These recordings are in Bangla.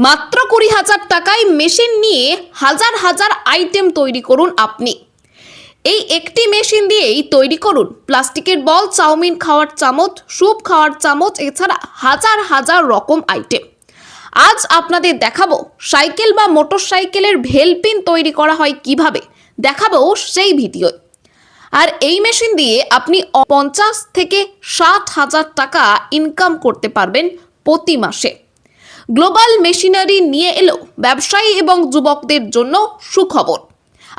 মাত্র 20,000 টাকায় মেশিন নিয়ে হাজার হাজার আইটেম তৈরি করুন আপনি। এই একটি মেশিন দিয়েই তৈরি করুন প্লাস্টিকের বল, চাউমিন খাওয়ার চামচ, স্যুপ খাওয়ার চামচ, এছাড়া হাজার হাজার রকম আইটেম। আজ আপনাদের দেখাবো সাইকেল বা মোটর সাইকেলের ভেলপিন তৈরি করা হয় কিভাবে, দেখাবো সেই ভিডিও। আর এই মেশিন দিয়ে আপনি 50 থেকে 60,000 টাকা ইনকাম করতে পারবেন প্রতি মাসে। গ্লোবাল মেশিনারি নিয়ে এলো ব্যবসায়ী এবং যুবকদের জন্য সুখবর।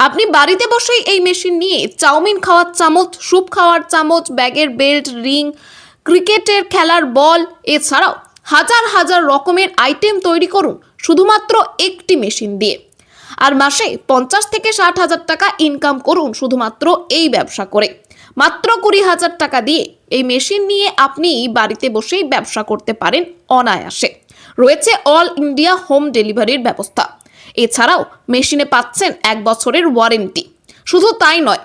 আপনি বাড়িতে বসেই এই মেশিন নিয়ে চাউমিন খাওয়ার চামচ, স্যুপ খাওয়ার চামচ, ব্যাগের বেল্ট, রিং, ক্রিকেটের খেলার বল, এছাড়াও হাজার হাজার রকমের আইটেম তৈরি করুন শুধুমাত্র একটি মেশিন দিয়ে। আর মাসে 50 থেকে 60,000 টাকা ইনকাম করুন শুধুমাত্র এই ব্যবসা করে। মাত্র 20,000 টাকা দিয়ে এই মেশিন নিয়ে আপনি বাড়িতে বসেই ব্যবসা করতে পারেন অনায়াসে। রয়েছে অল ইন্ডিয়া হোম ডেলিভারির ব্যবস্থা। এছাড়াও মেশিনে পাচ্ছেন 1 বছরের ওয়ারেন্টি। শুধু তাই নয়,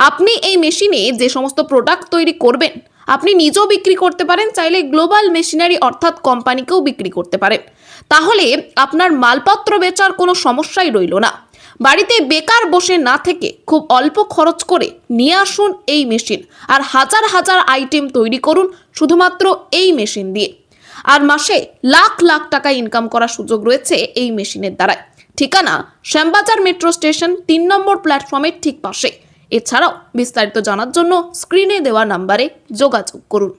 আপনি এই মেশিনে যে সমস্ত প্রোডাক্ট তৈরি করবেন আপনি নিজেও বিক্রি করতে পারেন, চাইলে গ্লোবাল মেশিনারি অর্থাৎ কোম্পানিকেও বিক্রি করতে পারেন। তাহলে আপনার মালপত্র বেচার কোনো সমস্যাই রইল না। বাড়িতে বেকার বসে না থেকে খুব অল্প খরচ করে নিয়ে আসুন এই মেশিন, আর হাজার হাজার আইটেম তৈরি করুন শুধুমাত্র এই মেশিন দিয়ে। আর মাসে লাখ লাখ টাকা ইনকাম করার সুযোগ রয়েছে এই মেশিনের দ্বারা। ঠিকানা শ্যামবাজার মেট্রো স্টেশন 3 নম্বর প্ল্যাটফর্মের ঠিক পাশে। এছাড়াও বিস্তারিত জানার জন্য স্ক্রিনে দেওয়া নাম্বারে যোগাযোগ করুন।